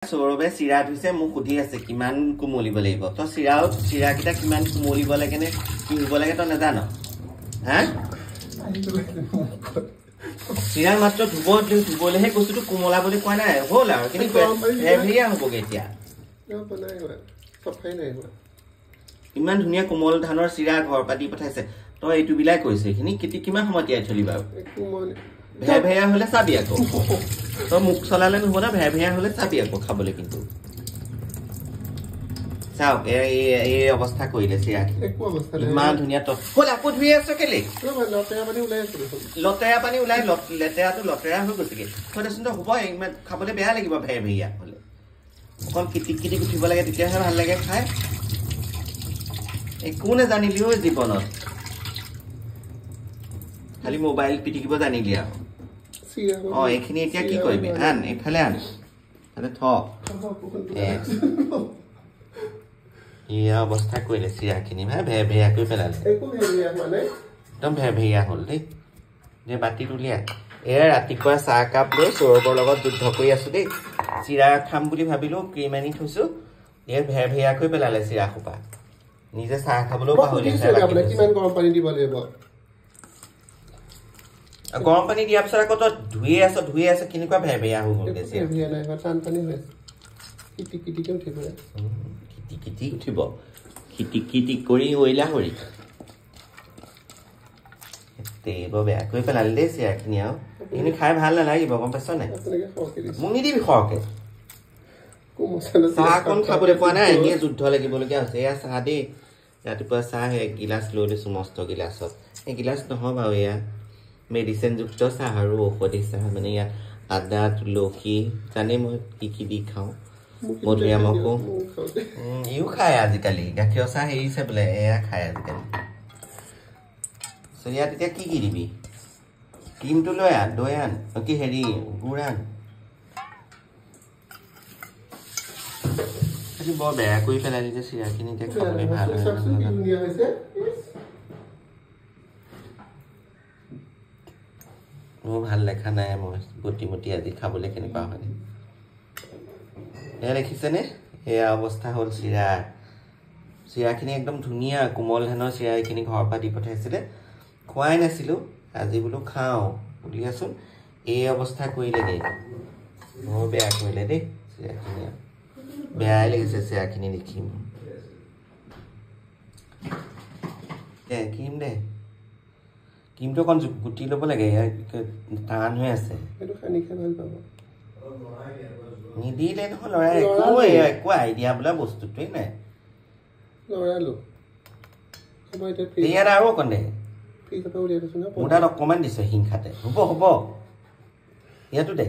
সৌৰভে চিৰা ধুইছে মোক সুধি আছে কিমান কুমলিব লাগিব তো চিৰা কিটা কিমান কুমলিব লাগে নে কি হ'ব লাগে তো নাজান হা চিৰা মাত্ৰ ধুবলেহে বস্তুটো কুমলা বুলি কোৱা নাই হ'ল আৰু কিন্তু হেভিয়া হ'বগে এতিয়া ইমান ধুনীয়া কোমল ধানৰ চিৰা ঘৰ পাতি পঠাইছে তো এইটো বিলাই কৈছে এইখিনি কিমান সময় তিয়াই চলিবা ভেয়া হলে চাবি আকৌ তো মুখ চলালে নহব না ভেয়া হলে চাবি আকৌ খাবলৈ কিন্তু চাও এই অৱস্থা কৰিলে চিৰা ইমান ধুনীয়া তো হ'ল আকৌ ধুই আছে কেলে লতেৰা পানী ওলাই লেতেৰাটো লতেৰা হৈ গৈছেগে থৈদেচোন তো হ'ব ইমান খাবলৈ বেয়া লাগিব ভেয়া হলে অকল কিটিক উঠিব লাগে তেতিয়াহে ভাল লাগে খাই একো নেজানিলিও জীৱনত খালি মোবাইল পিটিকিব জানিলি আৰু এইখিনি এতিয়া কি কৰিবি আন এইফালে আন থ ইয়া অৱস্থা কৰিলে চিৰাখিনি ভেয়া কৰি পেলালে একদম ভেয়া হ'ল দেই যে বাতি উলিয়া এয়া ৰাতিপুৱা চাহ কাপ লৈ সৌৰভৰ লগত যুদ্ধ কৰি আছো দেই চিৰা খাম বুলি ভাবিলো ক্ৰীম আনি থৈছো এয়া ভেয়া কৰি পেলালে চিৰা সোপা নিজে চাহ খাবলৈও পাহৰি গৰম পানী দিয়াৰ পিছত আকৌ তই ধুয়ে আছ কেনেকুৱা ভেয়া হৈ গ'ল কিটি উঠিব কিটি কৰি ওইলা হৰি বৰ বেয়া কৰি পেলালে দেই চিৰাখিনি আৰু এইখিনি খাই ভাল নালাগিব গম পাইছ নাই মোক নিদিবি সৰহকে চাহ অকণ খাবলৈ পোৱা নাই এনেই যুদ্ধ লাগিবলগীয়া হৈছে এয়া চাহ দেই ৰাতিপুৱা চাহ এগিলাচ লৈ লৈছো মস্ত গিলাচত এগিলাচ নহয় বাৰু এয়া মেডিচিনযুক্ত চাহ আৰু ঔষধি চাহ মানে ইয়াত আদা তুলসী জানে মই কি দি খাওঁ মধুৰিআমকো ইও খায় আজিকালি গাখীৰ চাহ এৰিছে বোলে এয়া খায় আজিকালি ইয়াত এতিয়া কি দিবি ক্ৰীমটো লৈ আন দৈ আন কি হেৰি গুড় আন বৰ বেয়া কৰি পেলাই দিছে চিৰাখিনি এতিয়া খাবলৈ ভাল মোৰ ভাল লেখা নাই মই গতিমতি আজি খাবলৈ কেনেকুৱা হয় এয়া দেখিছেনে এয়া অৱস্থা হ'ল চিৰাখিনি একদম ধুনীয়া কোমল ধানৰ চিৰা এইখিনি ঘৰৰ পৰা দি পঠাইছিলে খোৱাই নাছিলোঁ আজি বোলো খাওঁ উলিয়াচোন এই অৱস্থা কৰিলেগৈ বৰ বেয়া কৰিলে দেই চিৰাখিনি বেয়াই লাগিছে চিৰাখিনি দেখিম কিম দে ক্ৰীমটো অকণ গুটি ল'ব লাগে টান হৈ আছে নিদিলে নহয় ল'ৰাই একো আইডিয়া বোলা বস্তুটোৱেই নাই ইয়াত আৰু অকণ দে মোৰ তাত অকণমান দিছে হিংসাতে হ'ব ইয়াতো দে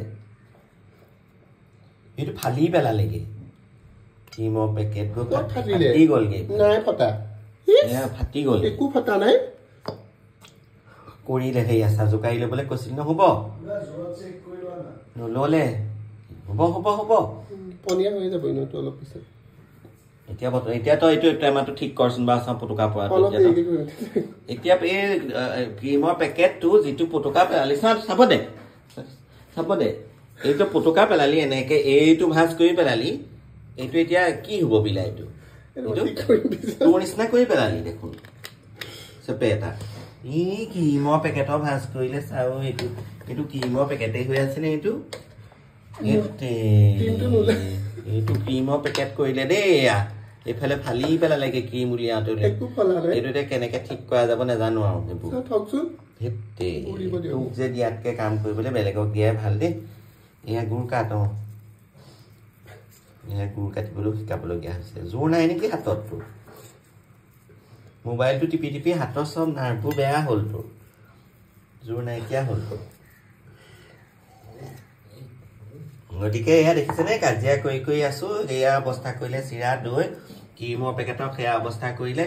এইটো ফালি পেলালেগে ক্ৰীমৰ পেকেট ফাটি গ'লগে ফাটি গ'ল একো ফটা নাই কৰিলে সেই আছা জোকাৰি ল'বলৈ কৈছিল নহ'ব নল'লে হ'ব পনীয়া হৈ যাব অলপ পিছত এতিয়া তই এইটো টেমাটো ঠিক কৰচোন বা চাওঁ পটুকা পৰা এতিয়া এই ক্ৰীমৰ পেকেটটো যিটো পটুকা পেলালি চাব দে এইটো পটুকা পেলালি এনেকে এইটো ভাজ কৰি পেলালি এইটো এতিয়া কি হ'ব বিলাহীটো তোৰ নিচিনা কৰি পেলালি দেখোন চেপে এটা ই ক্ৰীমৰ পেকেটৰ ভাজ কৰিলে চাওঁ এইটো ক্ৰীমৰ পেকেটেই হৈ আছেনে এইটো ক্ৰীমৰ পেকেট কৰিলে দেই এইফালে ফালি পেলালেগে ক্ৰীম উলিয়াওঁতে এইটো এতিয়া কেনেকে ঠিক কৰা যাব নাজানো আৰু সেইবোৰ তোক যে দিয়াতকে কাম কৰিবলৈ বেলেগক দিয়াই ভাল দেই এয়া গুড় কাট এয়া গুড় কাটিবলৈও শিকাবলগীয়া হৈছে জোৰ নাই নেকি হাতত তোৰ মোবাইলটো টিপি হাতৰ চব নাৰ্ভবোৰ বেয়া হ'ল তোৰ জোৰ নাইকিয়া হ'ল তোৰ গতিকে এয়া দেখিছেনে কাজিয়া কৰি আছো এয়া অৱস্থা কৰিলে চিৰা দৈ ক্ৰীমৰ পেকেটৰ সেয়া অৱস্থা কৰিলে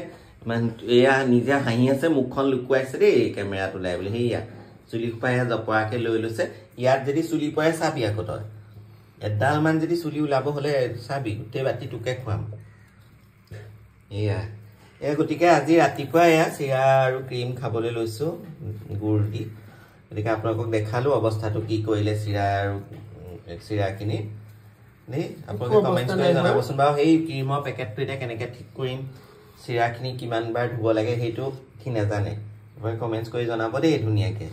এয়া নিজে হাঁহি আছে মুখখন লুকুৱাইছে দেই কেমেৰাত ওলাই বুলি সেয়া চুলি সোপা এয়া জপৰাকে লৈ লৈছে ইয়াত যদি চুলি পৰে চাবি আকৌ তই এডালমান যদি চুলি ওলাব হ'লে চাবি গোটেই বাতি তোকে খুৱাম গতিকে আজি ৰাতিপুৱা এয়া চিৰা আৰু ক্ৰীম খাবলৈ লৈছো গুড় দি গতিকে আপোনালোকক দেখালো অৱস্থাটো কি কৰিলে চিৰা আৰু চিৰাখিনি দেই আপোনালোকে কমেন্টছ কৰি জনাবচোন বাৰু সেই ক্ৰীমৰ পেকেটটো এতিয়া কেনেকৈ ঠিক কৰিম চিৰাখিনি কিমান বাৰ ধুব লাগে সেইটো কি নাজানে আপোনালোকে কমেন্টছ কৰি জনাব দেই ধুনীয়াকৈ